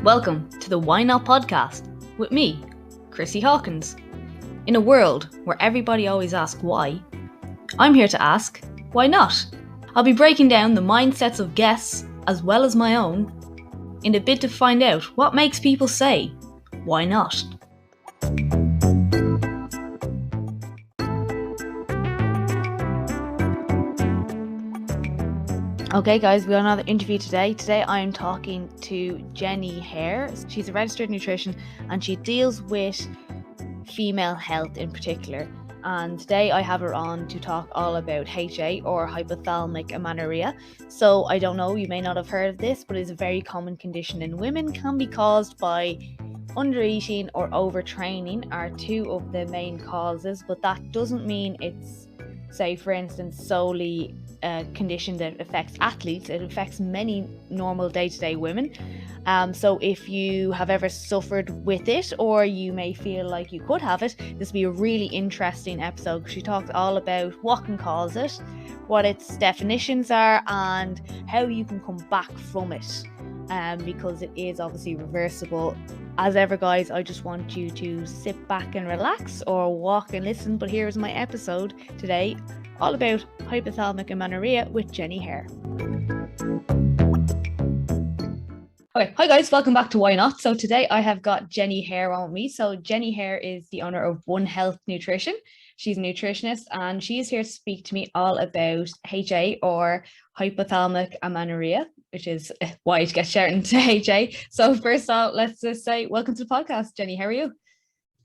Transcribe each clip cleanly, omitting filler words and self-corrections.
Welcome to the Why Not podcast with me, Chrissy Hawkins. In a world where everybody always asks why, I'm here to ask, why not? I'll be breaking down the mindsets of guests as well as my own in a bid to find out what makes people say, why not? Okay guys, we have another interview today. Today I am talking to Jennie Haire. She's a registered nutrition and she deals with female health in particular. And today I have her on to talk all about HA or hypothalamic amenorrhea. So I don't know, you may not have heard of this, but it's a very common condition in women, can be caused by undereating or overtraining are two of the main causes, but that doesn't mean it's, say for instance, solely a condition that affects athletes. It affects many normal day-to-day women. So if you have ever suffered with it, or you may feel like you could have it, this will be a really interesting episode because she talks all about what can cause it, what its definitions are, and how you can come back from it, because it is obviously reversible. As ever guys, I just want you to sit back and relax or walk and listen, but here's my episode today all about hypothalamic amenorrhea with Jennie Haire. Okay, hi guys, welcome back to Why Not. So today I have got Jennie Haire on with me. So Jennie Haire is the owner of One Health Nutrition. She's a nutritionist and she is here to speak to me all about HA or hypothalamic amenorrhea, which is why it gets shouted to HA. So first off, let's just say welcome to the podcast, Jennie. How are you?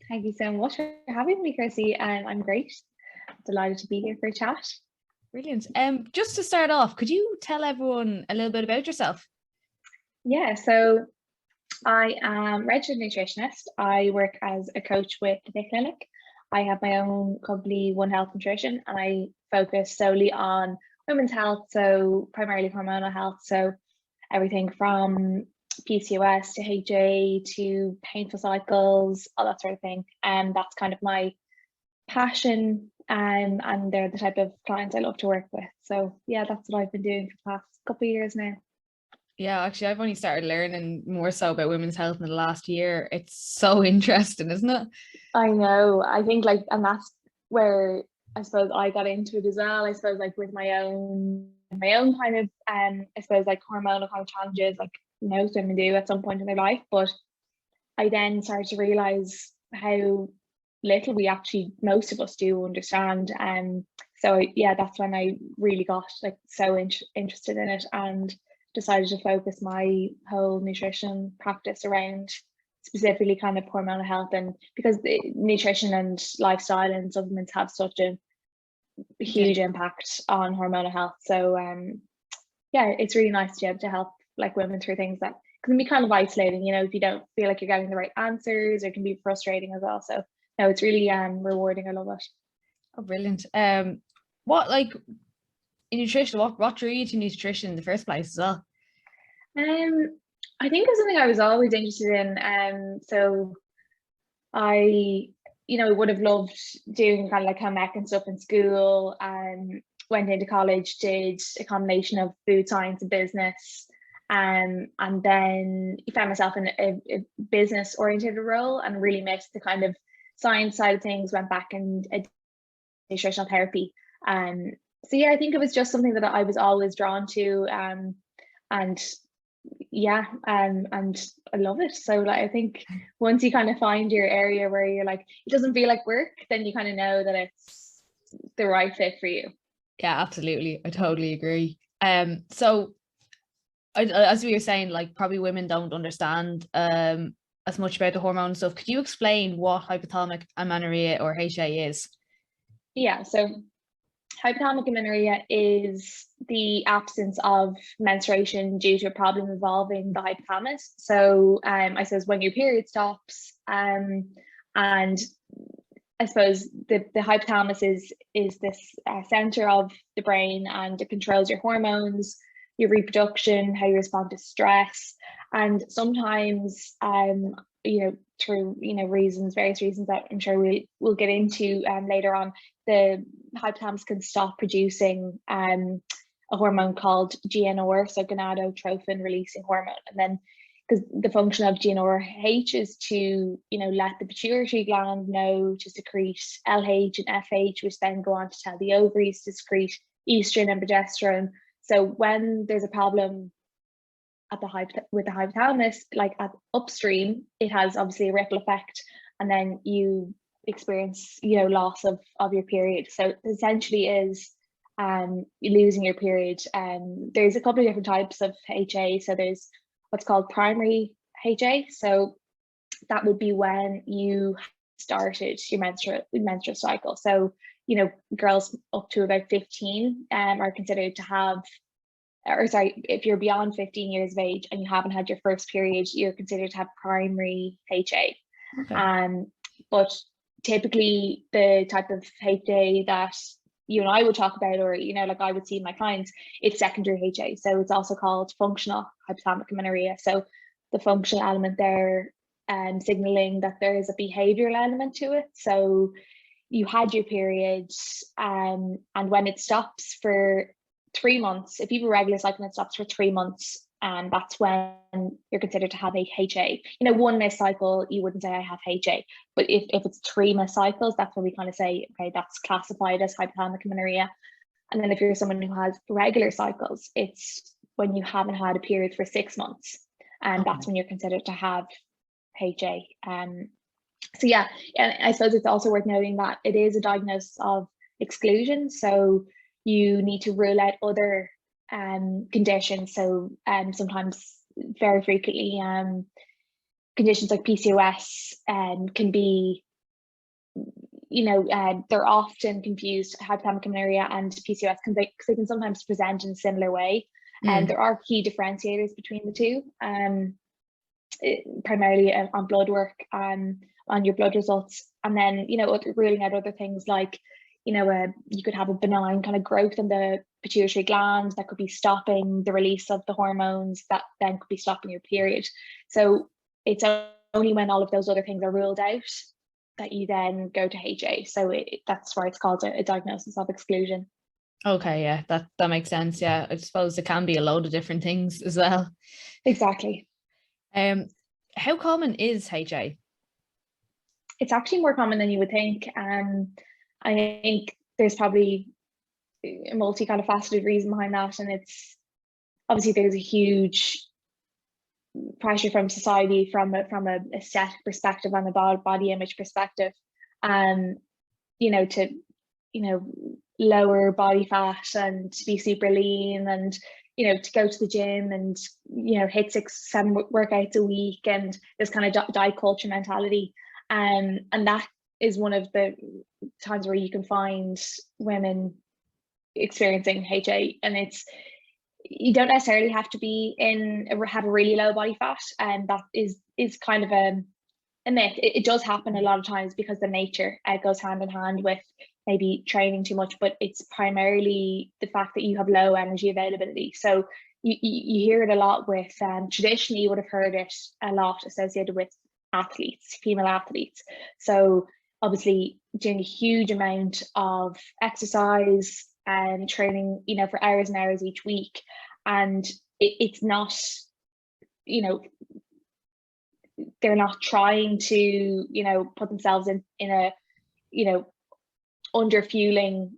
Thank you so much for having me, Kirsty. I'm great. Delighted to be here for a chat. Brilliant. Just to start off, could you tell everyone a little bit about yourself? Yeah, so I am a registered nutritionist. I work as a coach with the Clinic. I have my own company, One Health Nutrition, and I focus solely on women's health, so primarily hormonal health. So everything from PCOS to HA to painful cycles, all that sort of thing. And that's kind of my passion, and they're the type of clients I love to work with. So yeah, that's what I've been doing for the past couple of years now. Yeah, actually I've only started learning more so about women's health in the last year. It's so interesting, isn't it? I know. I think and that's where I suppose I got into it as well. I suppose with my own kind of I suppose hormonal kind of challenges, like most women do at some point in their life. But I then started to realize how little we actually, most of us, do understand. So yeah, that's when I really got so interested in it and decided to focus my whole nutrition practice around specifically kind of hormonal health, and because nutrition and lifestyle and supplements have such a huge impact on hormonal health. So yeah, it's really nice to be able to help women through things that can be kind of isolating, if you don't feel like you're getting the right answers, or it can be frustrating as well. So no, it's really rewarding. I love it. Oh, brilliant. What in nutrition, what drew you to nutrition in the first place as well? I think it's something I was always interested in. So I would have loved doing kind of home ec and stuff in school, and went into college, did a combination of food science and business, and then found myself in a business oriented role and really missed the kind of science side of things. Went back and did nutritional therapy. So yeah, I think it was just something that I was always drawn to, and yeah, and I love it. So I think once you kind of find your area where you're it doesn't feel like work, then you kind of know that it's the right fit for you. Yeah, absolutely. I totally agree. So as we were saying, probably women don't understand as much about the hormone stuff. Could you explain what hypothalamic amenorrhea or HA is? Yeah, so hypothalamic amenorrhea is the absence of menstruation due to a problem involving the hypothalamus. So I suppose when your period stops, and I suppose the hypothalamus is this center of the brain, and it controls your hormones, your reproduction, how you respond to stress, and sometimes through various reasons that I'm sure we'll get into later on, the hypothalamus can stop producing a hormone called GnR, so gonadotrophin releasing hormone, and then because the function of GnRH is to, you know, let the pituitary gland know to secrete LH and FH, which then go on to tell the ovaries to secrete estrogen and progesterone. So when there's a problem at with the hypothalamus, like at upstream, it has obviously a ripple effect, and then you experience, you know, loss of your period. So essentially is losing your period. There's a couple of different types of HA. So there's what's called primary HA. So that would be when you started your menstrual cycle. So, you know, girls up to about 15 are considered to have, or sorry, if you're beyond 15 years of age and you haven't had your first period, you're considered to have primary HA. Okay. But typically the type of HA that you and I would talk about, or, you know, like I would see in my clients, it's secondary HA. So it's also called functional hypothalamic amenorrhea. So the functional element there, signaling that there is a behavioral element to it. So you had your period, and when it stops for 3 months, if you have a regular cycle and it stops for 3 months, and that's when you're considered to have a HA. You know, one missed cycle, you wouldn't say I have HA, but if it's 3 missed cycles, that's when we kind of say, okay, that's classified as hypothalamic amenorrhea. And then if you're someone who has regular cycles, it's when you haven't had a period for 6 months, and that's when you're considered to have HA. So yeah, and I suppose it's also worth noting that it is a diagnosis of exclusion. So you need to rule out other conditions. So sometimes, very frequently, conditions like PCOS can be, you know, they're often confused. Hypothalamic amenorrhea and PCOS they can sometimes present in a similar way. And there are key differentiators between the two, primarily on blood work, on your blood results, and then, you know, ruling out other things like, you know, you could have a benign kind of growth in the pituitary gland that could be stopping the release of the hormones that then could be stopping your period. So it's only when all of those other things are ruled out that you then go to HA. So that's why it's called a diagnosis of exclusion. Okay, yeah, that makes sense. Yeah, I suppose it can be a load of different things as well. Exactly. How common is HA? It's actually more common than you would think. I think there's probably a multi kind of faceted reason behind that, and it's obviously there's a huge pressure from society, from a aesthetic perspective and a body image perspective, you know, to, you know, lower body fat and to be super lean, and, you know, to go to the gym and, you know, hit 6-7 workouts a week, and this kind of diet culture mentality, and that is one of the times where you can find women experiencing HA. And it's, you don't necessarily have to be have a really low body fat, and that is kind of a myth. It does happen a lot of times because the nature goes hand in hand with maybe training too much, but it's primarily the fact that you have low energy availability. So you hear it a lot with, traditionally you would have heard it a lot associated with athletes, female athletes. So obviously doing a huge amount of exercise and training, you know, for hours and hours each week, and it's not, you know, they're not trying to, you know, put themselves in a, you know, under fueling,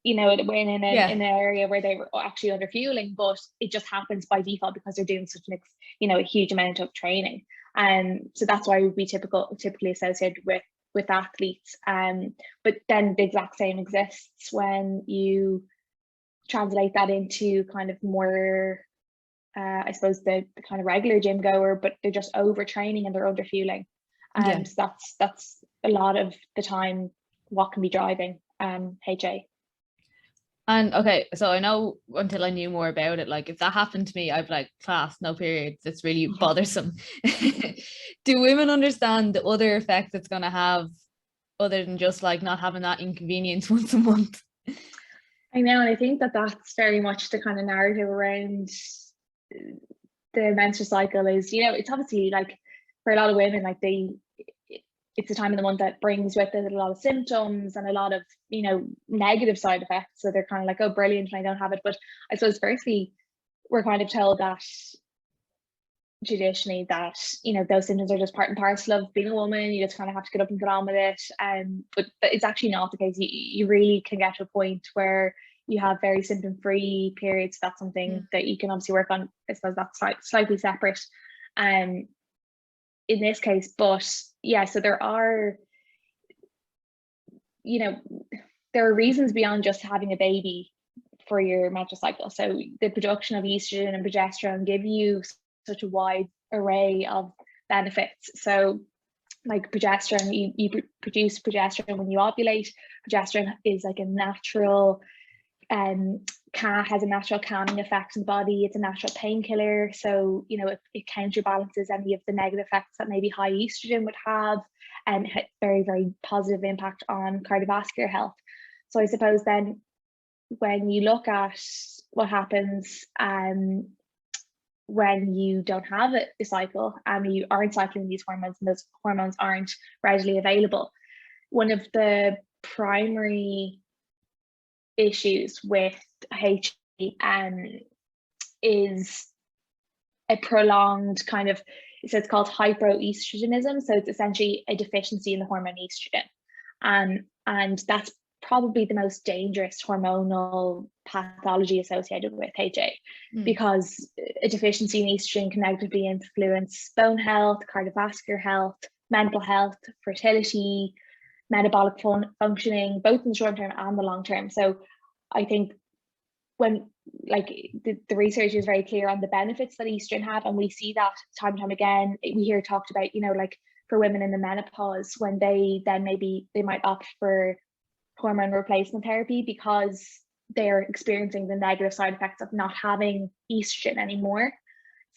you know, in an area where they were actually under fueling, but it just happens by default because they're doing such an, you know, a huge amount of training. And so that's why we typically associated with athletes. But then the exact same exists when you translate that into kind of more, I suppose the kind of regular gym goer, but they're just overtraining and they're under fueling. So that's a lot of the time what can be driving HA. And okay, so I know, until I knew more about it, like if that happened to me, I'd be like, class, no periods, it's really bothersome. Do women understand the other effect it's going to have other than just like not having that inconvenience once a month? I know, and I think that that's very much the kind of narrative around the menstrual cycle is, you know, it's obviously like for a lot of women, like it's a time of the month that brings with it a lot of symptoms and a lot of, you know, negative side effects. So they're kind of like, oh, brilliant, I don't have it. But I suppose firstly, we're kind of told that traditionally that, you know, those symptoms are just part and parcel of being a woman. You just kind of have to get up and get on with it. But it's actually not the case. You really can get to a point where you have very symptom-free periods. That's something that you can obviously work on. I suppose that's slightly separate in this case. But yeah, so there are, you know, there are reasons beyond just having a baby for your menstrual cycle. So the production of estrogen and progesterone give you such a wide array of benefits. So like progesterone, you produce progesterone when you ovulate. Progesterone is like a natural has a natural calming effect in the body. It's a natural painkiller, so you know it counterbalances any of the negative effects that maybe high estrogen would have, and very, very positive impact on cardiovascular health. So I suppose then when you look at what happens when you don't have a cycle and you aren't cycling these hormones and those hormones aren't readily available, one of the primary issues with HA is a prolonged kind of, so it's called hypoestrogenism. So it's essentially a deficiency in the hormone estrogen. And that's probably the most dangerous hormonal pathology associated with HA, because a deficiency in estrogen can negatively influence bone health, cardiovascular health, mental health, fertility, metabolic functioning, both in the short term and the long term. So I think when like the research is very clear on the benefits that estrogen have, and we see that time and time again. We hear talked about, you know, like for women in the menopause, when they then maybe they might opt for hormone replacement therapy because they're experiencing the negative side effects of not having estrogen anymore.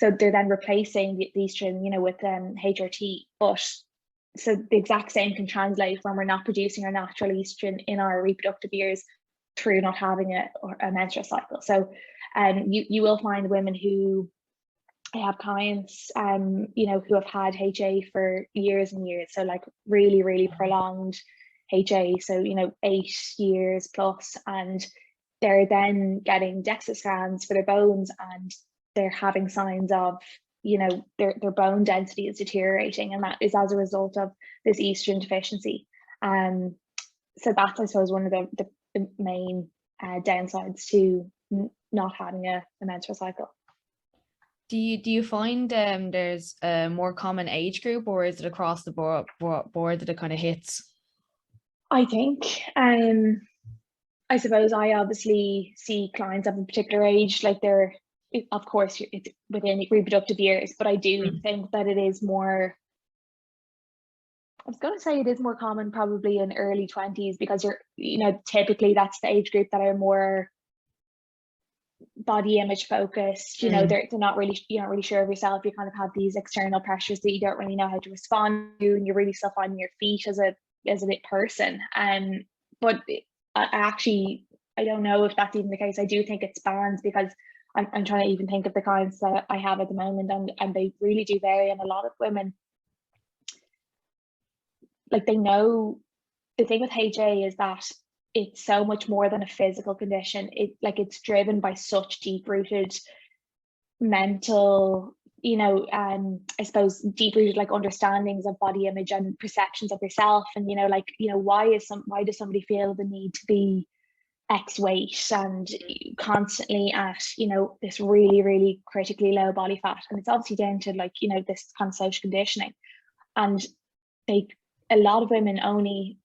So they're then replacing the estrogen, you know, with HRT. But so the exact same can translate when we're not producing our natural estrogen in our reproductive years through not having a menstrual cycle. So you will find women who, I have clients you know, who have had HA for years and years, so like really, really prolonged HA, so you know 8 years plus, and they're then getting DEXA scans for their bones and they're having signs of, you know, their bone density is deteriorating, and that is as a result of this estrogen deficiency. So that's, I suppose, one of the main downsides to not having a menstrual cycle. Do you find there's a more common age group, or is it across the board that it kind of hits? I think I suppose I obviously see clients of a particular age, like they're, of course it's within reproductive years, but I do think that it is more, I was going to say it is more common probably in early 20s, because you're, you know, typically that's the age group that are more body image focused. You know, they're not really, you're not really sure of yourself. You kind of have these external pressures that you don't really know how to respond to, and you're really still finding your feet as a person. But I don't know if that's even the case. I do think it spans, because I'm trying to even think of the clients that I have at the moment, and they really do vary. And a lot of women, like, they know, the thing with HA is that it's so much more than a physical condition. It's driven by such deep-rooted mental, you know, I suppose deep-rooted like understandings of body image and perceptions of yourself. And, you know, like, you know, why does somebody feel the need to be X weight and constantly at, you know, this really, really critically low body fat? And it's obviously down to, like, you know, this kind of social conditioning. And a lot of women only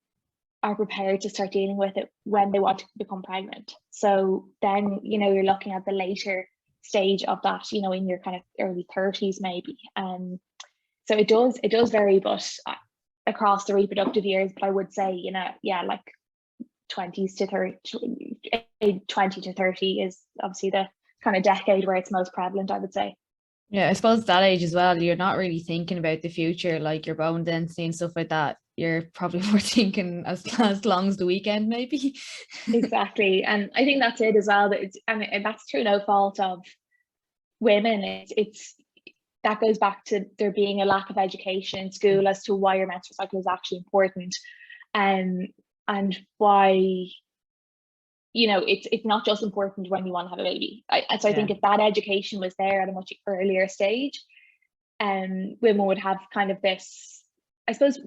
are prepared to start dealing with it when they want to become pregnant. So then, you know, you're looking at the later stage of that, you know, in your kind of early 30s maybe. So it does vary, but across the reproductive years. But I would say, you know, yeah, like 20s to 30, 20 to 30 is obviously the kind of decade where it's most prevalent, I would say. Yeah, I suppose that age as well, you're not really thinking about the future, like your bone density and stuff like that. You're probably more thinking as long as the weekend, maybe. Exactly. And I think that's it as well. That it's, and that's through no fault of women. It's that goes back to there being a lack of education in school as to why your menstrual cycle is actually important, and why, you know, it's not just important when you want to have a baby. So I think if that education was there at a much earlier stage, women would have kind of this, I suppose,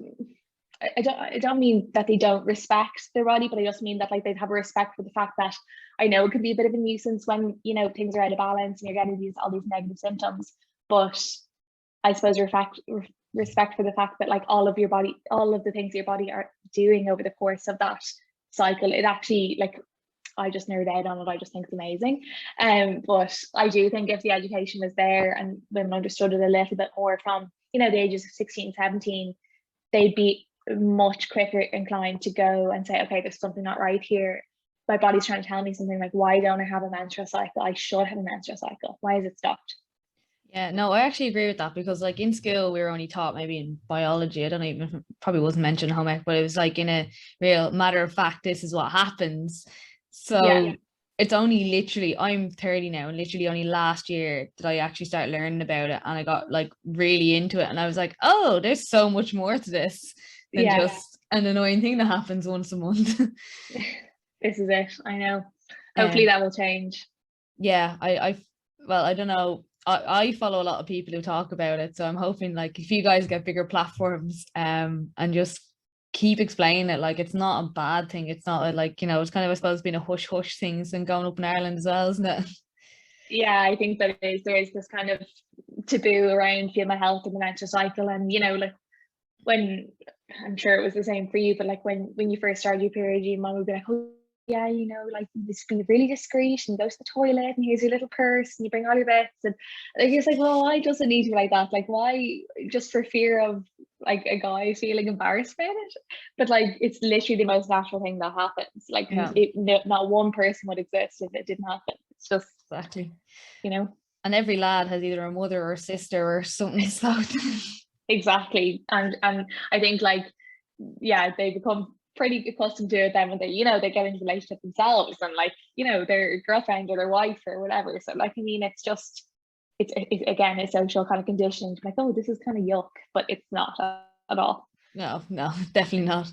I don't mean that they don't respect their body, but I just mean that like they'd have a respect for the fact that I know it can be a bit of a nuisance when, you know, things are out of balance and you're getting all these negative symptoms, but I suppose respect for the fact that like all of the things your body are doing over the course of that cycle, it actually, like, I just nerd out on it. I just think it's amazing. But I do think if the education was there and women understood it a little bit more from, you know, the ages of 16, 17, they'd be much quicker inclined to go and say, okay, there's something not right here. My body's trying to tell me something, like, why don't I have a menstrual cycle? I should have a menstrual cycle. Why is it stopped? Yeah, no, I actually agree with that, because like in school we were only taught maybe in biology, I don't even, probably wasn't mentioned home ec, but it was like in a real matter of fact, this is what happens. So Yeah. it's only literally, I'm 30 now, and literally only last year did I actually start learning about it, and I got like really into it, and I was like, oh, there's so much more to this than Yeah. just an annoying thing that happens once a month. This is it. I know. Hopefully that will change. Yeah, well, I don't know. I follow a lot of people who talk about it, so I'm hoping like if you guys get bigger platforms, and just keep explaining it, like it's not a bad thing. It's not like, you know, it's kind of, I suppose, being a hush hush things and going up in Ireland as well, isn't it? Yeah, I think that there is this kind of taboo around female health and the menstrual cycle, and you know, like, when, I'm sure it was the same for you, but like when you first started your period, your mom would be like, oh yeah, you know, like, you just be really discreet and go to the toilet and here's your little purse and you bring all your bits, and like, it's like, well, why does it need to be like that? Like, why, just for fear of like a guy feeling embarrassed about it? But like, it's literally the most natural thing that happens. Like, Yeah, not one person would exist if it didn't happen. It's just, exactly. you know. And every lad has either a mother or a sister or something. So Exactly. And I think, like, yeah, they become pretty accustomed to it then when they, you know, they get into a relationship themselves and, like, you know, their girlfriend or their wife or whatever. So like, I mean, it's just, it's again a social kind of conditioning, like, oh, this is kind of yuck, but it's not at all. no, definitely not.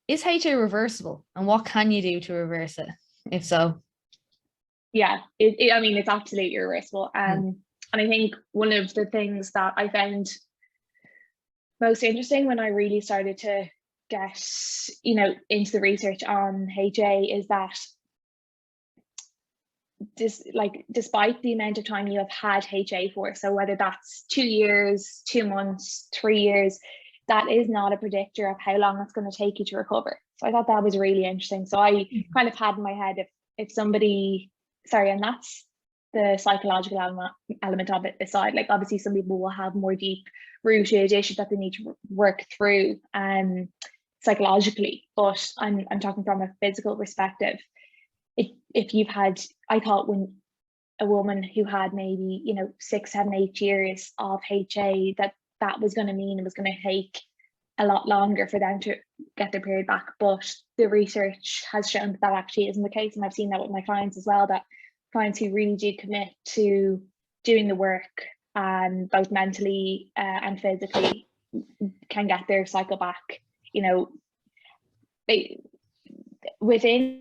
Is HA reversible, and what can you do to reverse it, if so? Yeah, I mean, it's absolutely irreversible. And I think one of the things that I found most interesting when I really started to get, you know, into the research on HA is that despite the amount of time you have had HA for, so whether that's 2 years, 2 months, 3 years, that is not a predictor of how long it's going to take you to recover. So I thought that was really interesting. So I kind of had in my head, if somebody, sorry, and that's the psychological element of it aside, like, obviously some people will have more deep rooted issues that they need to work through psychologically, but I'm talking from a physical perspective. If you've had, I thought when a woman who had maybe, you know, 6, 7, 8 years of HA, that was going to mean it was going to take a lot longer for them to get their period back. But the research has shown that actually isn't the case, and I've seen that with my clients as well, that clients who really do commit to doing the work, both mentally and physically, can get their cycle back, you know, within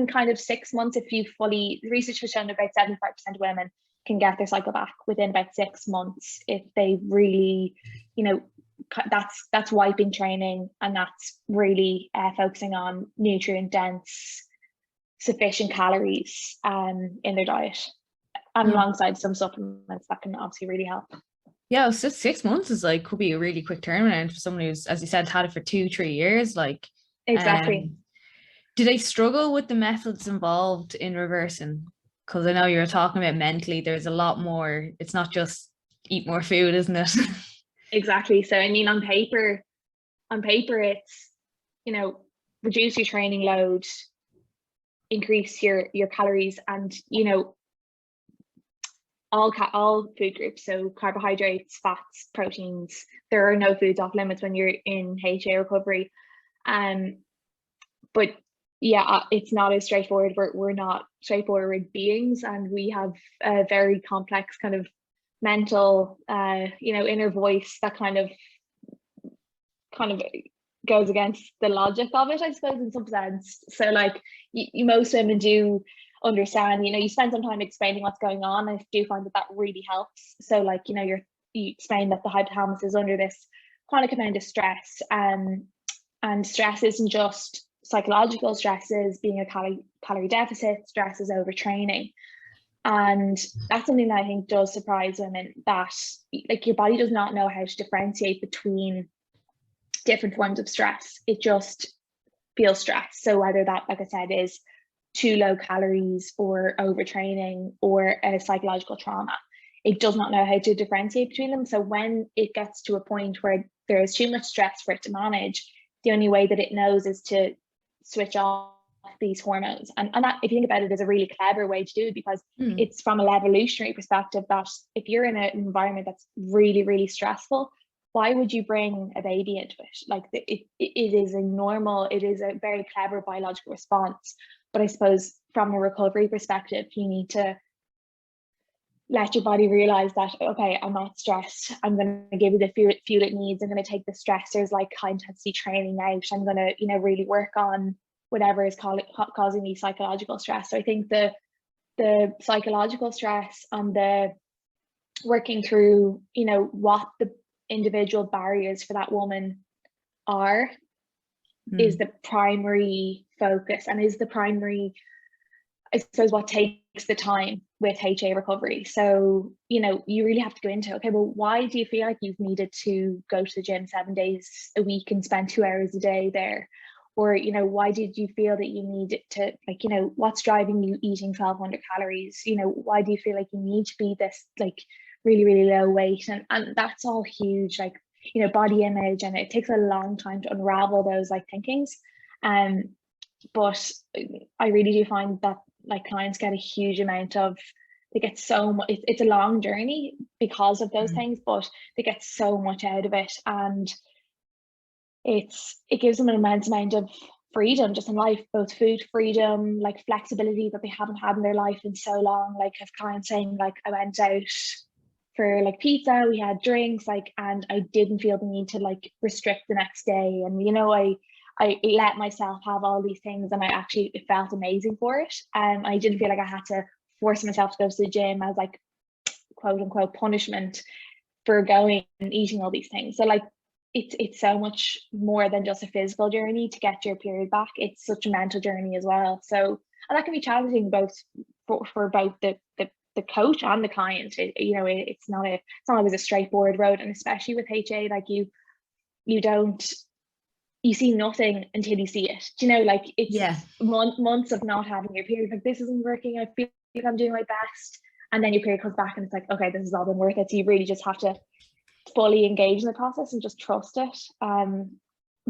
kind of 6 months. If you fully, the research has shown about 75% of women can get their cycle back within about 6 months if they really, you know, that's wiping training, and that's really focusing on nutrient dense, sufficient calories in their diet, and alongside some supplements that can obviously really help. Yeah, so 6 months is like, could be a really quick turnaround for someone who's, as you said, had it for 2-3 years. Like, exactly. Do they struggle with the methods involved in reversing? Because I know you're talking about mentally, there's a lot more. It's not just eat more food, isn't it? Exactly. So I mean, on paper it's, you know, reduce your training load, increase your calories, and, you know, all food groups, so carbohydrates, fats, proteins. There are no foods off limits when you're in HA recovery. But yeah, it's not as straightforward. We're not straightforward beings, and we have a very complex kind of mental, you know, inner voice that kind of goes against the logic of it, I suppose, in some sense. So like, most women do understand, you know, you spend some time explaining what's going on. I do find that really helps. So like, you know, you explain that the hypothalamus is under this chronic amount of stress, and stress isn't just psychological stresses, being a calorie deficit, stress is overtraining. And that's something that I think does surprise women, that like your body does not know how to differentiate between different forms of stress. It just feels stressed. So whether that, like I said, is too low calories or overtraining or a psychological trauma, it does not know how to differentiate between them. So when it gets to a point where there is too much stress for it to manage, the only way that it knows is to switch off these hormones. And that, if you think about it, is a really clever way to do it, because it's from an evolutionary perspective that if you're in an environment that's really, really stressful, why would you bring a baby into it? Like it is a very clever biological response. But I suppose from a recovery perspective, you need to let your body realize that, okay, I'm not stressed. I'm going to give you the fuel it needs. I'm going to take the stressors like high intensity training out. I'm going to, really work on whatever is causing me psychological stress. So I think the psychological stress and the working through, what the individual barriers for that woman are is the primary focus, and is the primary, I suppose, what takes the time with HA recovery. So, you really have to go into, okay, well, why do you feel like you've needed to go to the gym 7 days a week and spend 2 hours a day there? Or, why did you feel that you needed to, like, what's driving you eating 1,200 calories? Why do you feel like you need to be this, like, really, really low weight? And that's all huge, like, body image, and it takes a long time to unravel those, like, thinkings. But I really do find that, like, clients get a huge amount of, they get so much, it's a long journey because of those things, but they get so much out of it. And it gives them an immense amount of freedom just in life, both food freedom, like flexibility that they haven't had in their life in so long. Like, I have clients saying, like, I went out for like pizza, we had drinks, like, and I didn't feel the need to like restrict the next day. And I let myself have all these things, and it felt amazing for it. I didn't feel like I had to force myself to go to the gym as, like, quote unquote punishment for going and eating all these things. So, like, it's so much more than just a physical journey to get your period back. It's such a mental journey as well. So, and that can be challenging both for both the coach and the client. It's not always a straightforward road, and especially with HA, like, you see nothing until you see it. Like, it's months of not having your period, like, this isn't working, I feel like I'm doing my best, and then your period comes back and it's like, okay, this has all been worth it. So you really just have to fully engage in the process and just trust it.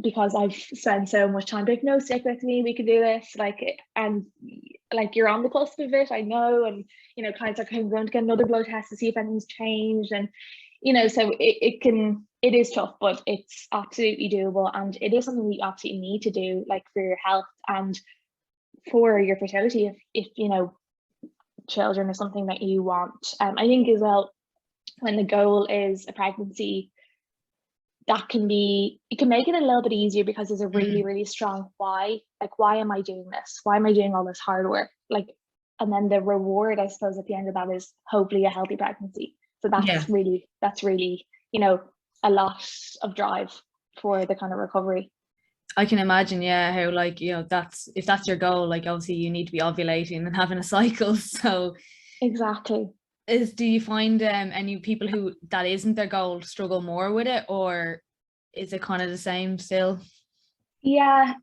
Because I've spent so much time like, no, stick with me, we can do this, like, and like, you're on the cusp of it, I know. And clients are kind of going to get another blood test to see if anything's changed, and so it is tough, but it's absolutely doable, and it is something you absolutely need to do, like, for your health and for your fertility, if children is something that you want. I think as well, when the goal is a pregnancy, it can make it a little bit easier, because there's a really, really strong why. Like, why am I doing this? Why am I doing all this hard work? Like, and then the reward, I suppose, at the end of that is hopefully a healthy pregnancy. So that's really, a lot of drive for the kind of recovery. I can imagine, how, like, if that's your goal, like, obviously you need to be ovulating and having a cycle. So exactly. Do you find any people who that isn't their goal struggle more with it, or is it kind of the same still? Yeah,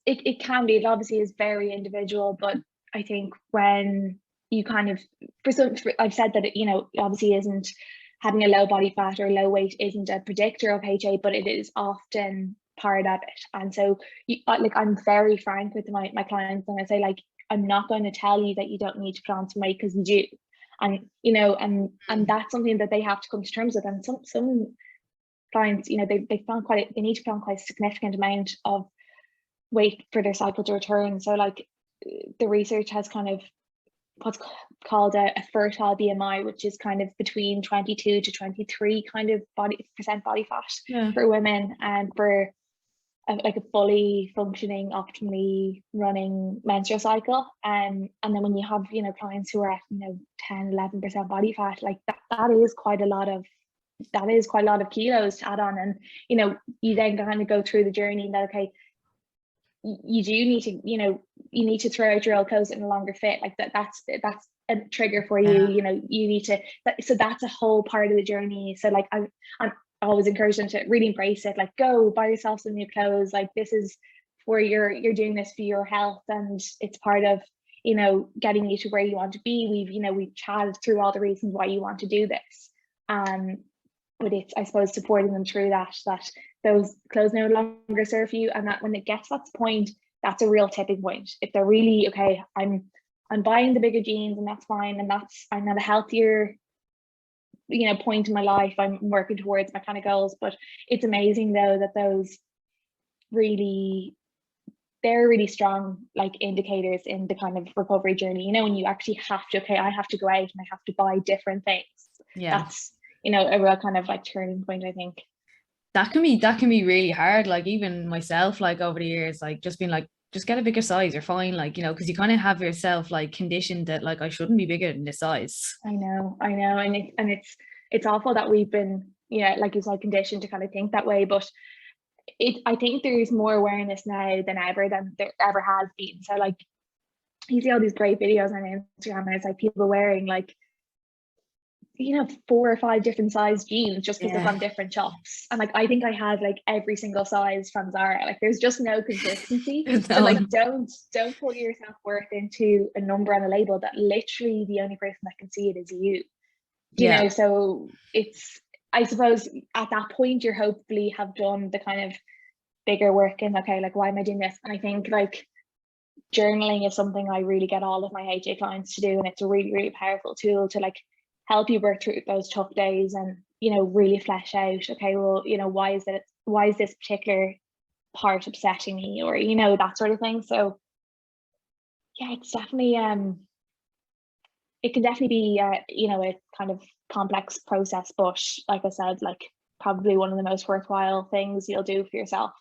it can be. It obviously is very individual, but I think when you kind of, I've said that it, obviously isn't, having a low body fat or low weight isn't a predictor of HA, but it is often part of it. And so, like, I'm very frank with my clients, and I say, like, I'm not going to tell you that you don't need to put on some weight, because you do. And and that's something that they have to come to terms with. And some clients, they need to put on quite a significant amount of weight for their cycle to return. So, like, the research has kind of what's called a fertile BMI, which is kind of between 22 to 23 kind of body fat for women, and for like a fully functioning, optimally running menstrual cycle. And then when you have clients who are at 10-11% body fat, like that is quite a lot of that is quite a lot of kilos to add on. And, you know, you then kind of go through the journey that, okay, you do need to, you know, you need to throw out your old clothes that no longer fit. Like that's a trigger for you. You know, you need to, so that's a whole part of the journey. So like I'm always encouraging them to really embrace it. Like, go buy yourself some new clothes. Like, this is where you're doing this for your health, and it's part of, you know, getting you to where you want to be. We've chatted through all the reasons why you want to do this. But it's, I suppose, supporting them through that those clothes no longer serve you, and that when it gets to that point, that's a real tipping point. If they're really, okay, I'm buying the bigger jeans and that's fine, and I'm at a healthier, you know, point in my life, I'm working towards my kind of goals. But it's amazing though that they're really strong like indicators in the kind of recovery journey, you know, when you actually have to, okay, I have to go out and I have to buy different things. That's, you know, a real kind of like turning point, I think. That can be really hard. Like even myself, like over the years, like just being like, just get a bigger size, you're fine. Like, you know, because you kind of have yourself like conditioned that like I shouldn't be bigger than this size. I know. And it's awful that we've been, yeah, like you said, conditioned to kind of think that way. But I think there's more awareness now than ever than there ever has been. So like you see all these great videos on Instagram, and it's like people wearing like, you know, 4 or 5 different size jeans just because they're from different shops. And like I think I had like every single size from Zara. Like there's just no consistency. So like don't put your self-worth into a number on a label that literally the only person that can see it is you. You know, so it's, I suppose at that point you hopefully have done the kind of bigger work and, okay, like, why am I doing this? And I think like journaling is something I really get all of my HA clients to do, and it's a really, really powerful tool to like help you work through those tough days and, you know, really flesh out, okay, well, you know, why is this particular part upsetting me, or, you know, that sort of thing. So yeah, it's definitely it can definitely be you know, a kind of complex process, but like I said, like probably one of the most worthwhile things you'll do for yourself.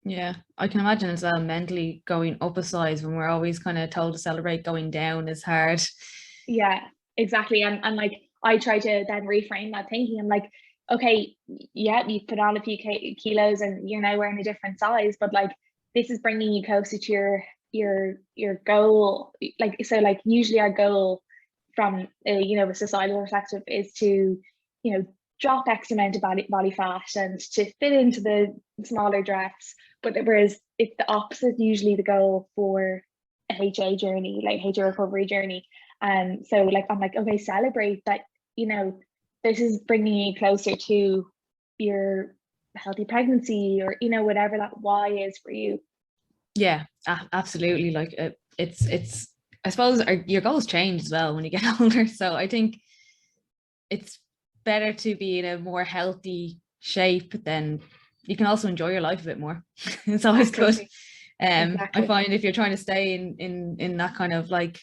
Yeah, I can imagine as well, mentally going up a size when we're always kind of told to celebrate going down is hard. Yeah, exactly. And like I try to then reframe that thinking. I'm like, okay, yeah, you put on a few kilos and you're now wearing a different size, but like this is bringing you closer to your goal. Like, so like usually our goal from you know, a societal perspective is to, you know, drop X amount of body fat and to fit into the smaller dress. But whereas it's the opposite, usually the goal for a HA journey, like HA recovery journey. So like I'm like, okay, celebrate that, you know, this is bringing you closer to your healthy pregnancy, or, you know, whatever that why is for you. Yeah, absolutely. Like it's I suppose your goals change as well when you get older. So I think it's better to be in a more healthy shape, then you can also enjoy your life a bit more. It's always good. Exactly. I find if you're trying to stay in that kind of like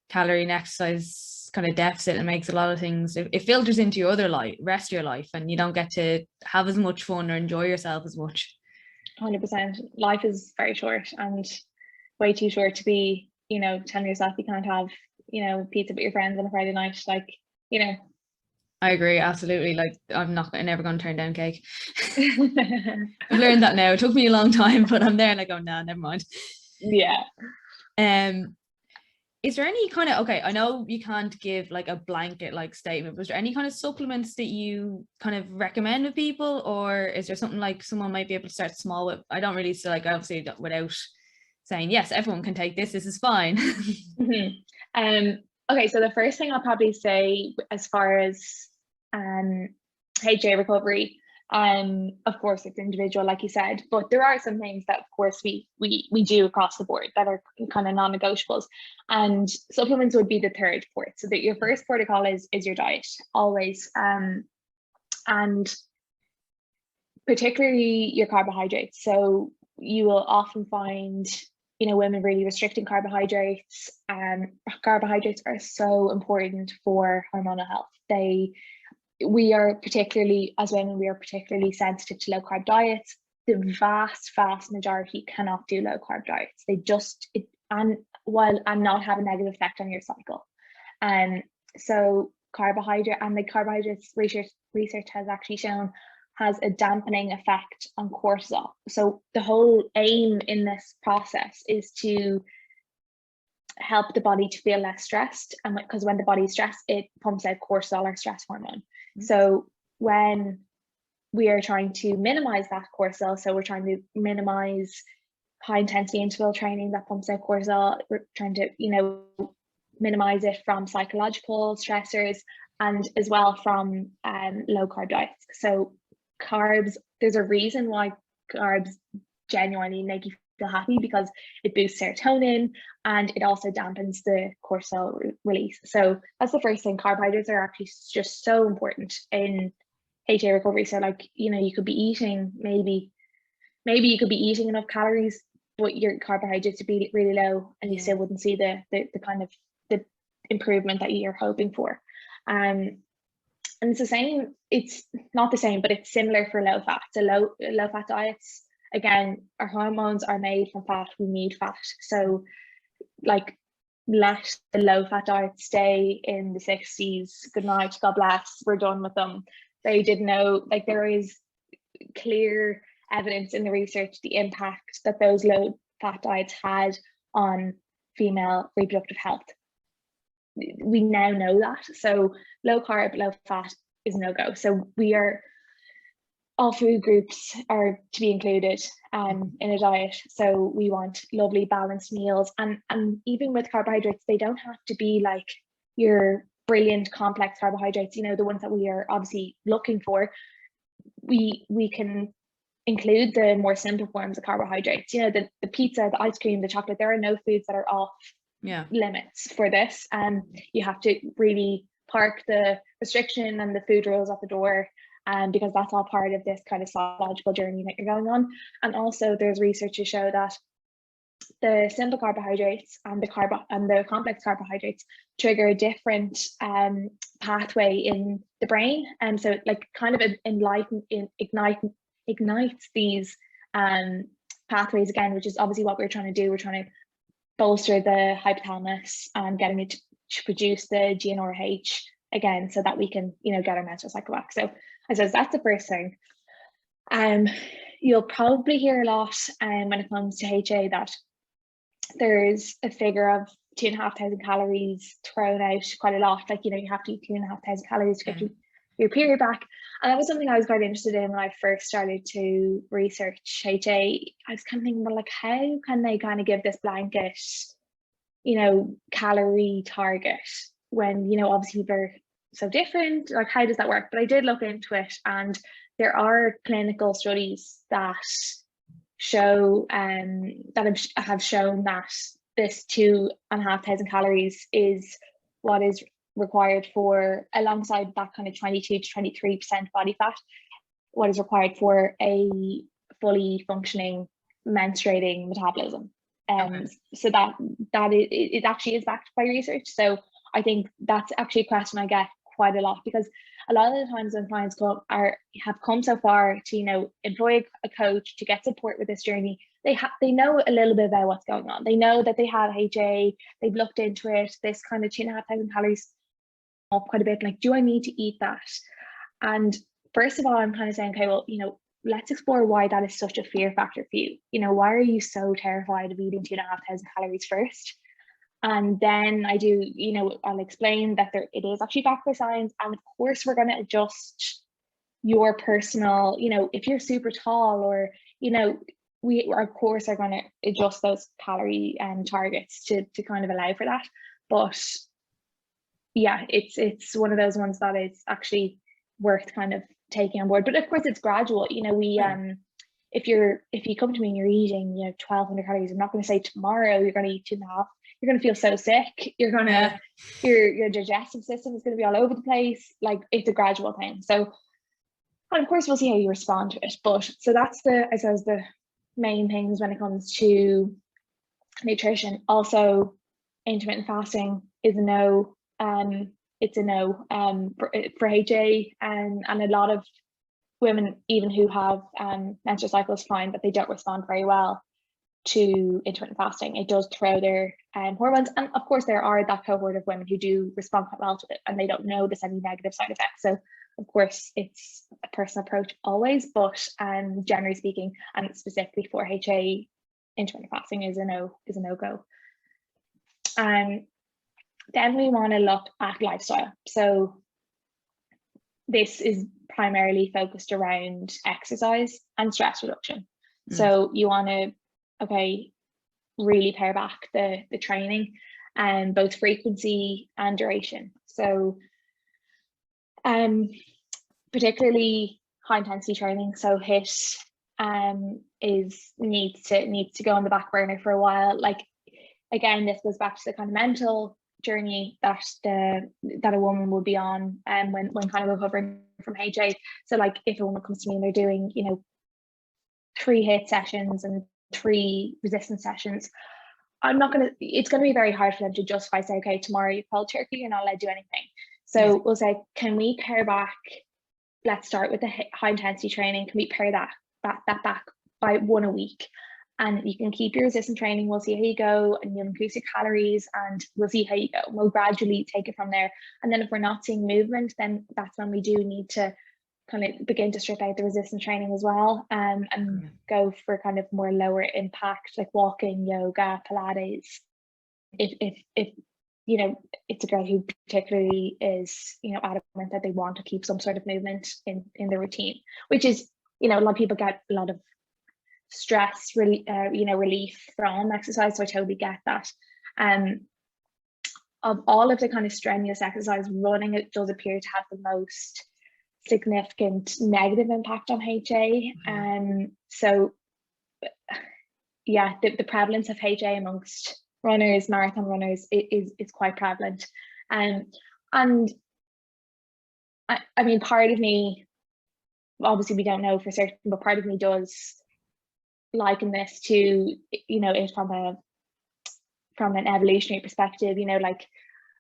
calorie and exercise kind of deficit, it makes a lot of things, it filters into your other life, rest of your life, and you don't get to have as much fun or enjoy yourself as much. 100%. Life is very short, and way too short to be, you know, telling yourself you can't have, you know, pizza with your friends on a Friday night. Like, you know. I agree, absolutely. Like I'm never going to turn down cake. I've learned that now. It took me a long time, but I'm there and I go, nah, never mind. Yeah. Is there any kind of, okay, I know you can't give like a blanket like statement, but is there any kind of supplements that you kind of recommend with people, or is there something like someone might be able to start small with? I don't really, so like obviously without saying yes, everyone can take this is fine. Okay, so the first thing I'll probably say as far as HA recovery, of course it's individual, like you said, but there are some things that of course we do across the board that are kind of non-negotiables, and supplements would be the third port. So that your first protocol is your diet always, and particularly your carbohydrates. So you will often find, you know, women really restricting carbohydrates. Carbohydrates are so important for hormonal health. We are particularly, as women, we are particularly sensitive to low carb diets. The vast majority cannot do low carb diets. And while not have a negative effect on your cycle. So carbohydrate, and the carbohydrates research has actually shown has a dampening effect on cortisol. So the whole aim in this process is to help the body to feel less stressed, and because when the body is stressed, it pumps out cortisol, or stress hormone. So when we are trying to minimize that cortisol, so we're trying to minimize high intensity interval training that pumps out cortisol, we're trying to, you know, minimize it from psychological stressors, and as well from low carb diets. So carbs, there's a reason why carbs genuinely make you feel happy, because it boosts serotonin and it also dampens the cortisol release. So that's the first thing. Carbohydrates are actually just so important in HA recovery. So like, you know, you could be eating, maybe you could be eating enough calories, but your carbohydrates would be really low, and you still wouldn't see the kind of the improvement that you're hoping for. And it's the same, it's not the same, but it's similar for low fat. So low fat diets, again, our hormones are made from fat, we need fat. So like, let the low fat diet stay in the 60s. Good night, God bless, we're done with them. They didn't know, like, there is clear evidence in the research the impact that those low fat diets had on female reproductive health. We now know that. So low carb, low fat is no go. So all food groups are to be included in a diet. So we want lovely balanced meals, and even with carbohydrates, they don't have to be like your brilliant complex carbohydrates, you know, the ones that we are obviously looking for. We can include the more simple forms of carbohydrates, you know, the pizza, the ice cream, the chocolate. There are no foods that are off limits for this, and you have to really park the restriction and the food rules at the door, because that's all part of this kind of psychological journey that you're going on. And also there's research to show that the simple carbohydrates and the complex carbohydrates trigger a different pathway in the brain, and so it like kind of ignites these pathways again, which is obviously what we're trying to do. We're trying to bolster the hypothalamus and getting it to produce the GnRH again, so that we can, you know, get our menstrual cycle back. So I suppose that's the first thing. You'll probably hear a lot when it comes to HA that there's a figure of 2,500 calories thrown out quite a lot. Like, you know, you have to eat 2,500 calories to get your period back. And that was something I was quite interested in when I first started to research HA. I was kind of thinking, well, like, how can they kind of give this blanket, you know, calorie target when, you know, obviously they're so different? Like, how does that work? But I did look into it, and there are clinical studies that show that have shown that this 2,500 calories is what is required for, alongside that kind of 22 to 23% body fat, what is required for a fully functioning menstruating metabolism. So that it actually is backed by research. So I think that's actually a question I get quite a lot, because a lot of the times when clients have come so far to, you know, employ a coach to get support with this journey, they know a little bit about what's going on. They know that they have HA, they've looked into it, this kind of 2,500 calories up quite a bit. Like, do I need to eat that? And first of all, I'm kind of saying, okay, well, you know, let's explore why that is such a fear factor for you. You know, why are you so terrified of eating 2,500 calories first? And then I do, you know, I'll explain that it is actually backed by science. And of course, we're going to adjust your personal, you know, if you're super tall, or, you know, we of course are going to adjust those calorie targets to kind of allow for that. But yeah, it's one of those ones that is actually worth kind of taking on board. But of course, it's gradual. You know, if you come to me and you're eating, you know, 1,200 calories, I'm not going to say tomorrow you're going to eat 2.5. You're going to feel so sick. You're going to, your digestive system is going to be all over the place. Like, it's a gradual thing. So, and of course, we'll see how you respond to it. But so that's I suppose the main things when it comes to nutrition. Also, intermittent fasting is a no. It's a no for HA, and a lot of women, even who have menstrual cycles, find that they don't respond very well to intermittent fasting. It does throw their hormones, and of course there are that cohort of women who do respond quite well to it and they don't notice any negative side effects. So of course it's a personal approach always, but generally speaking, and specifically for HA, intermittent fasting is a no-go. Then we want to look at lifestyle. So this is primarily focused around exercise and stress reduction. So you want to really pare back the training, and both frequency and duration. So particularly high intensity training, so HIIT needs to go on the back burner for a while. Like, again, this goes back to the kind of mental journey that a woman will be on when kind of recovering from HA. So like, if a woman comes to me and they're doing 3 HIIT sessions and 3 resistance sessions, it's going to be very hard for them to justify, say, okay, tomorrow you cold turkey, you're not allowed to do anything. So we'll say, can we pare back? Let's start with the high intensity training. Can we pare that back by 1 a week? And you can keep your resistance training. We'll see how you go, and you'll increase your calories, and we'll see how you go. We'll gradually take it from there. And then if we're not seeing movement, then that's when we do need to kind of begin to strip out the resistance training as well, and go for kind of more lower impact, like walking, yoga, Pilates. If it's a girl who particularly is adamant that they want to keep some sort of movement in the routine, which is a lot of people get a lot of stress relief from exercise, so I totally get that. Of all of the kind of strenuous exercise, running, it does appear to have the most significant negative impact on HA. So yeah, the prevalence of HA amongst runners, marathon runners, is quite prevalent. And I mean, part of me, obviously we don't know for certain, but part of me does liken this to it from an evolutionary perspective, like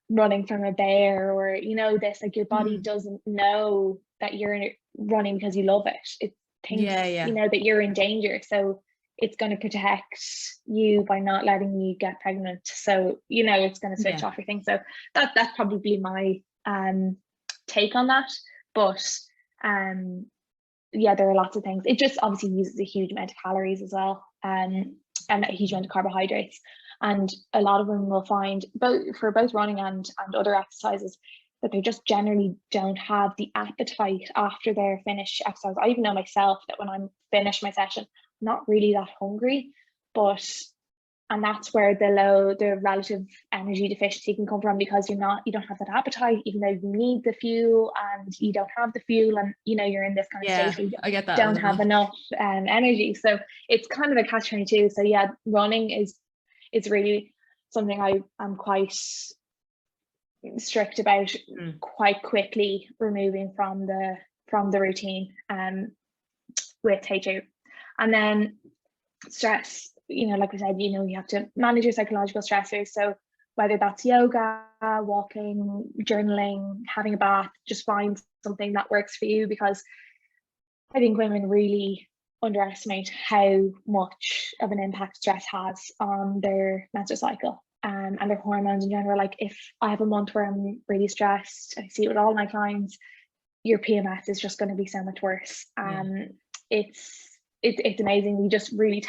running from a bear, or this, like, your body doesn't know that you're running because you love it. It thinks that you're in danger, so it's going to protect you by not letting you get pregnant. So it's going to switch off your thing. So that's probably my take on that. But there are lots of things. It just obviously uses a huge amount of calories as well, and a huge amount of carbohydrates. And a lot of them will find, for both running and other exercises, that they just generally don't have the appetite after they're finished exercise. I even know myself that when I'm finished my session, I'm not really that hungry, and that's where the relative energy deficiency can come from, because you don't have that appetite, even though you need the fuel, and you don't have the fuel, and you're in this kind of state where you don't have enough energy. So it's kind of a catch-22. So yeah, running is really something I'm quite strict about, quite quickly removing from the routine with HA. And then stress, like we said, you have to manage your psychological stressors. So whether that's yoga, walking, journaling, having a bath, just find something that works for you, because I think women really underestimate how much of an impact stress has on their menstrual cycle and their hormones in general. Like, if I have a month where I'm really stressed, I see it with all my clients, your PMS is just going to be so much worse. It's amazing. We just really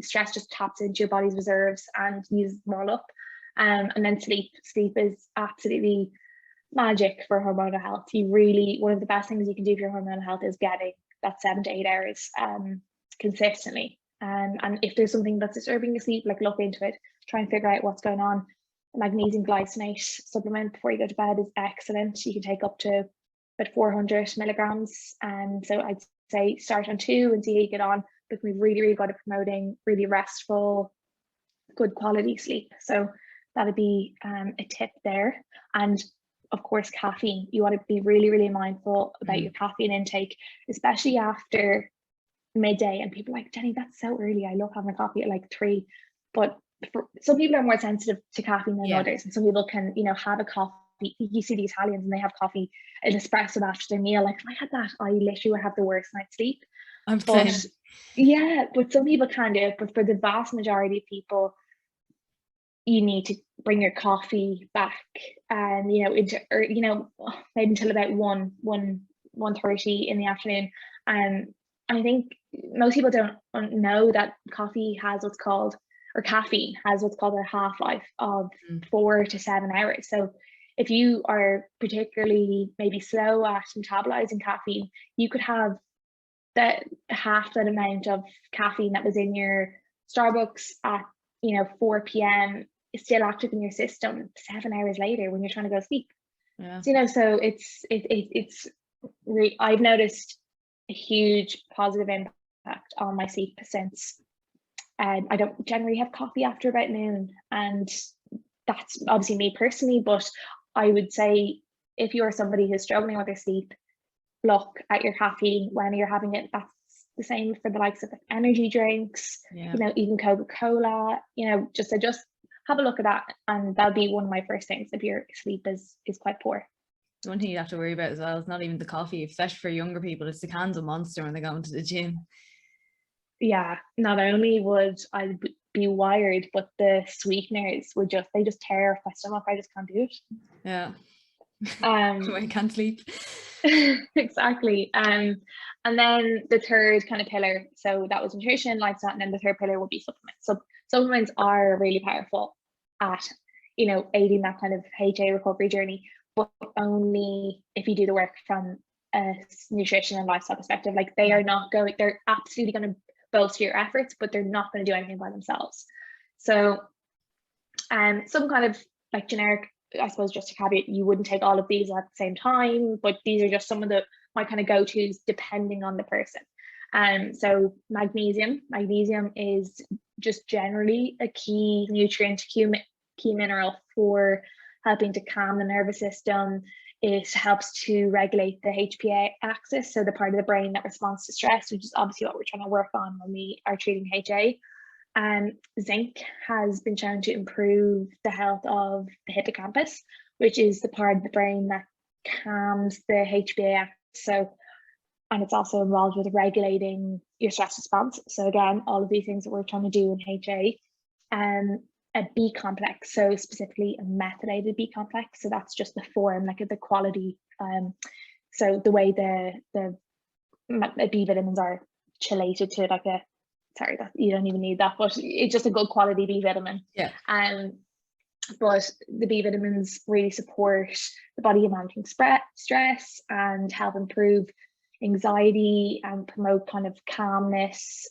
stress just taps into your body's reserves and uses them all up. And then sleep is absolutely magic for hormonal health. One of the best things you can do for your hormonal health is getting that 7 to 8 hours consistently. And if there's something that's disturbing your sleep, like, look into it, try and figure out what's going on. Magnesium glycinate supplement before you go to bed is excellent. You can take up to about 400 milligrams. And so I'd say start on 2 and see how you get on, but we've really, really got it promoting really restful, good quality sleep. So that'd be a tip there. And of course, caffeine. You want to be really, really mindful about your caffeine intake, especially after midday. And people are like, Jenny, that's so early. I love having a coffee at like 3. But some people are more sensitive to caffeine than others. And some people can, have a coffee. You see the Italians and they have coffee, an espresso after their meal. Like, if I had that, I literally would have the worst night's sleep. I'm the But same. yeah, but some people can do it. But for the vast majority of people, you need to bring your coffee back, and into, or maybe until about 1:30 in the afternoon. I think most people don't know that coffee has what's called, or caffeine has what's called, a half-life of 4 to 7 hours. So if you are particularly maybe slow at metabolizing caffeine, you could have that half that amount of caffeine that was in your Starbucks at 4 p.m. is still active in your system 7 hours later when you're trying to go to sleep. Yeah. So, so it's really, I've noticed a huge positive impact on my sleep since I don't generally have coffee after about noon, and that's obviously me personally, but I would say if you're somebody who's struggling with their sleep, look at your caffeine when you're having it. That's the same for the likes of energy drinks, even Coca-Cola, just have a look at that, and that'll be one of my first things if your sleep is quite poor. The one thing you have to worry about as well is not even the coffee, especially for younger people, it's the cans of Monster when they go into the gym. Yeah, not only would I be wired, but the sweeteners they just tear off my stomach. I just can't do it. Yeah. I can't sleep. Exactly. And then the third kind of pillar, so that was nutrition, lifestyle, and then the third pillar would be supplements. So supplements are really powerful at aiding that kind of HA recovery journey, but only if you do the work from a nutrition and lifestyle perspective. Like they're absolutely going to bolster your efforts, but they're not going to do anything by themselves. So some kind of like generic, I suppose, just a caveat, you wouldn't take all of these at the same time, but these are just some of my kind of go-tos depending on the person. So magnesium is just generally a key nutrient, key mineral for helping to calm the nervous system. It helps to regulate the HPA axis, so the part of the brain that responds to stress, which is obviously what we're trying to work on when we are treating HA. Zinc has been shown to improve the health of the hippocampus, which is the part of the brain that calms the HPA axis. And it's also involved with regulating your stress response. So again, all of these things that we're trying to do in HA. A B complex, so specifically a methylated B complex. So that's just the form, like the quality. So the way the B vitamins are chelated to like sorry, that you don't even need that, but it's just a good quality B vitamin. Yeah. But the B vitamins really support the body in managing stress and help improve anxiety and promote kind of calmness.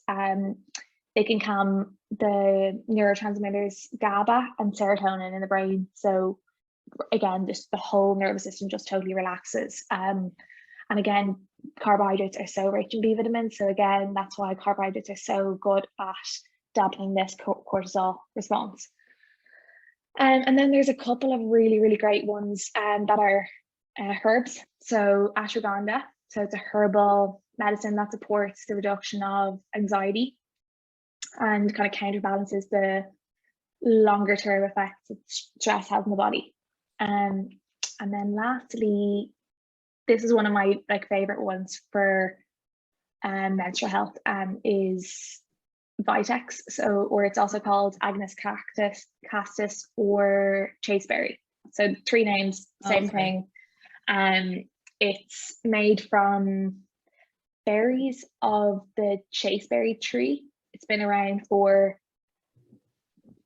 They can calm the neurotransmitters GABA and serotonin in the brain. So again, just the whole nervous system just totally relaxes. And again, carbohydrates are so rich in B vitamins. So again, that's why carbohydrates are so good at dampening this cortisol response. And then there's a couple of really, really great ones that are herbs. So ashwagandha. So it's a herbal medicine that supports the reduction of anxiety and kind of counterbalances the longer term effects that stress has in the body. And then lastly, this is one of my favorite ones for menstrual health, is Vitex. Or it's also called Agnus castus or chasteberry. So 3 names, same thing. It's made from berries of the chasteberry tree. It's been around for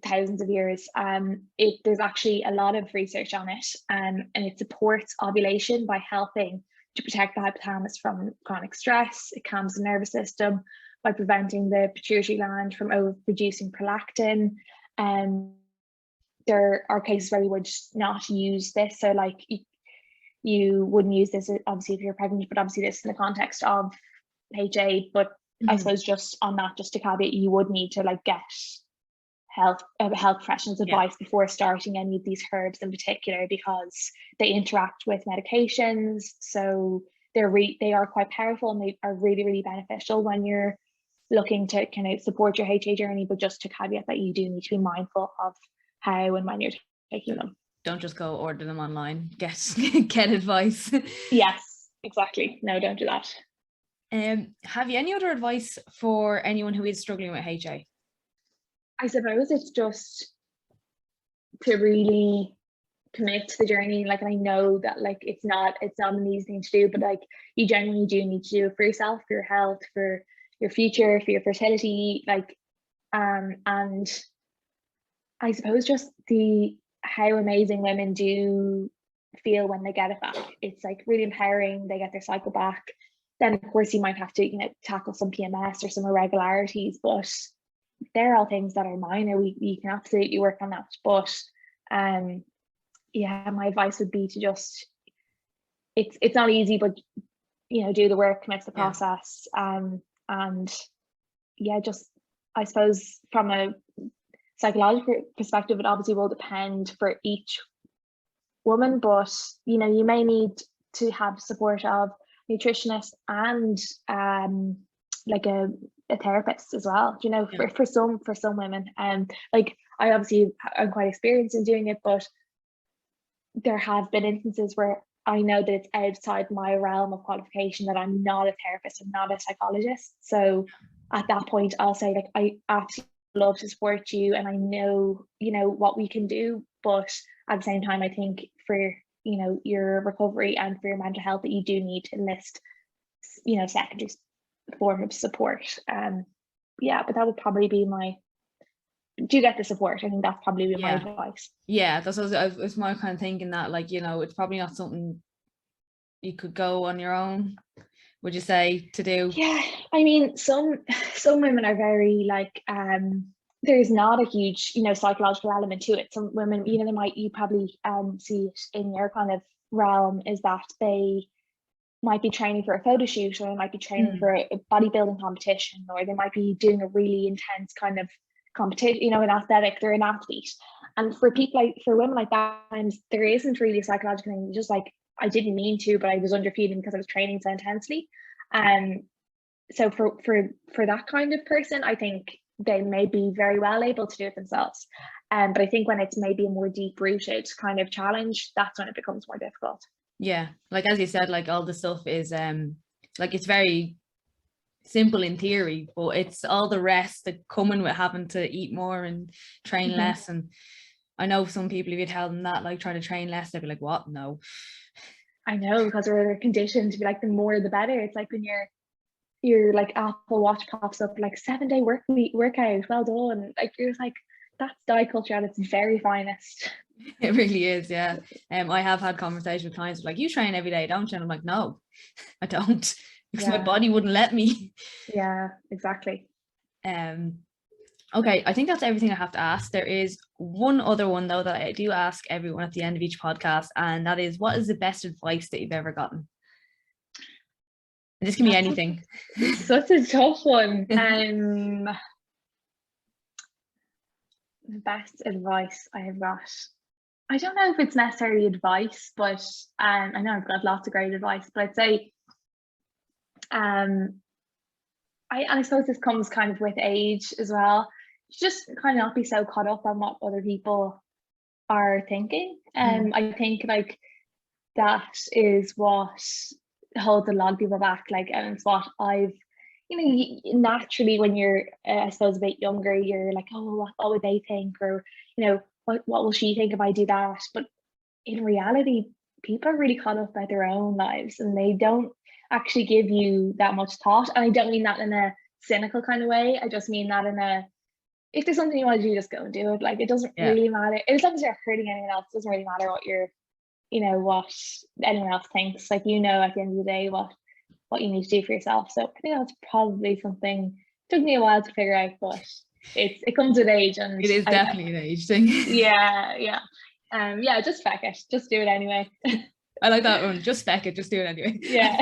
thousands of years. There's actually a lot of research on it, and it supports ovulation by helping to protect the hypothalamus from chronic stress. It calms the nervous system by preventing the pituitary gland from overproducing prolactin. There are cases where you would not use this, so you wouldn't use this obviously if you're pregnant, but obviously this in the context of HA. But I suppose just on that, just to caveat, you would need to get health professionals advice before starting any of these herbs in particular, because they interact with medications. So they are quite powerful, and they are really, really beneficial when you're looking to kind of support your HA journey. But just to caveat that you do need to be mindful of how and when you're taking them. Don't just go order them online. Get advice. Yes, exactly. No, don't do that. Have you any other advice for anyone who is struggling with HA? I suppose it's just to really commit to the journey. Like, I know that like it's not an easy thing to do, but like you genuinely do need to do it for yourself, for your health, for your future, for your fertility, like and I suppose just how amazing women do feel when they get it back. It's like really empowering. They get their cycle back. Then of course you might have to, tackle some PMS or some irregularities, but they're all things that are minor. We can absolutely work on that. But yeah, my advice would be to just, it's not easy, but do the work, commit to the process, and yeah, just I suppose from a psychological perspective, it obviously will depend for each woman, but you may need to have support of nutritionist and like a therapist as well, for some women. Like I obviously am quite experienced in doing it, but there have been instances where I know that it's outside my realm of qualification, that I'm not a therapist, I'm not a psychologist. So at that point I'll say, like, I absolutely love to support you, and I know what we can do, but at the same time I think for your recovery and for your mental health that you do need to enlist secondary form of support. Yeah, but that would probably be do get the support. I think that's probably my advice. Yeah, that's what I was my kind of thinking, that like it's probably not something you could go on your own, would you say, to do? Yeah, I mean, some women are very like there's not a huge psychological element to it. Some women, you probably see it in your kind of realm, is that they might be training for a photo shoot, or they might be training for a bodybuilding competition, or they might be doing a really intense kind of competition, an athletic, they're an athlete. And for women like that, there isn't really a psychological thing. Just like, I didn't mean to, but I was underfeeding because I was training so intensely. So for that kind of person, I think they may be very well able to do it themselves. But I think when it's maybe a more deep rooted kind of challenge, that's when it becomes more difficult. Yeah, like as you said, like all the stuff is like it's very simple in theory, but it's all the rest that coming with having to eat more and train less. And I know some people, if you tell them that, like, try to train less, they'll be like, what? No. I know, because we're conditioned to be like, the more the better. It's like when your like Apple Watch pops up like 7-day workout, well done. Like, you're just like, that's diet culture at its very finest. It really is, yeah. I have had conversations with clients like, you train every day, don't you? And I'm like, no, I don't, because my body wouldn't let me. Yeah, exactly. Okay, I think that's everything I have to ask. There is one other one though that I do ask everyone at the end of each podcast, and that is, what is the best advice that you've ever gotten? And this can be anything. Such a tough one. The best advice I have got, I don't know if it's necessarily advice, but I know I've got lots of great advice, but I'd say I suppose this comes kind of with age as well. Just kind of not be so caught up on what other people are thinking. I think like that is what holds a lot of people back. Like, and it's what I've, naturally when you're, I suppose, a bit younger, you're like, oh, what would they think? Or, what will she think if I do that? But in reality, people are really caught up by their own lives, and they don't actually give you that much thought. And I don't mean that in a cynical kind of way. I just mean that in a, if there's something you want to do, just go and do it. Like, it doesn't really matter. As long as you're hurting anyone else, it doesn't really matter what you're, what anyone else thinks. Like, at the end of the day, what you need to do for yourself. So I think that's probably something, took me a while to figure out, but it comes with age. And it is definitely an age thing. Yeah. Just feck it. Just do it anyway. I like that one. Just feck it. Just do it anyway. Yeah.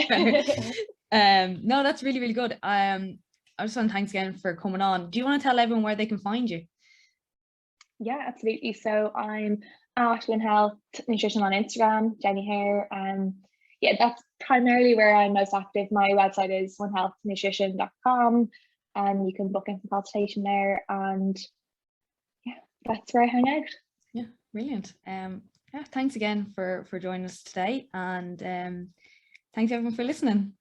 No, that's really, really good. I just want to thanks again for coming on. Do you want to tell everyone where they can find you? Yeah, absolutely. So I'm at One Health Nutrition on Instagram, Jennie Haire. Yeah, that's primarily where I'm most active. My website is onehealthnutrition.com, and you can book in for consultation there. And yeah, that's where I hang out. Yeah, brilliant. Thanks again for joining us today, and thanks everyone for listening.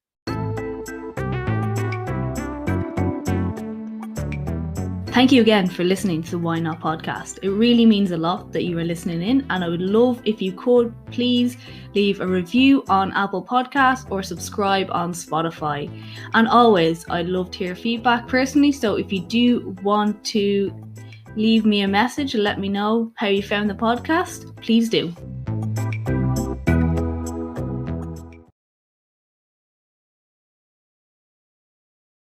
Thank you again for listening to the Why Not podcast. It really means a lot that you are listening in, and I would love if you could please leave a review on Apple Podcasts or subscribe on Spotify. And always, I'd love to hear feedback personally, so if you do want to leave me a message and let me know how you found the podcast, please do.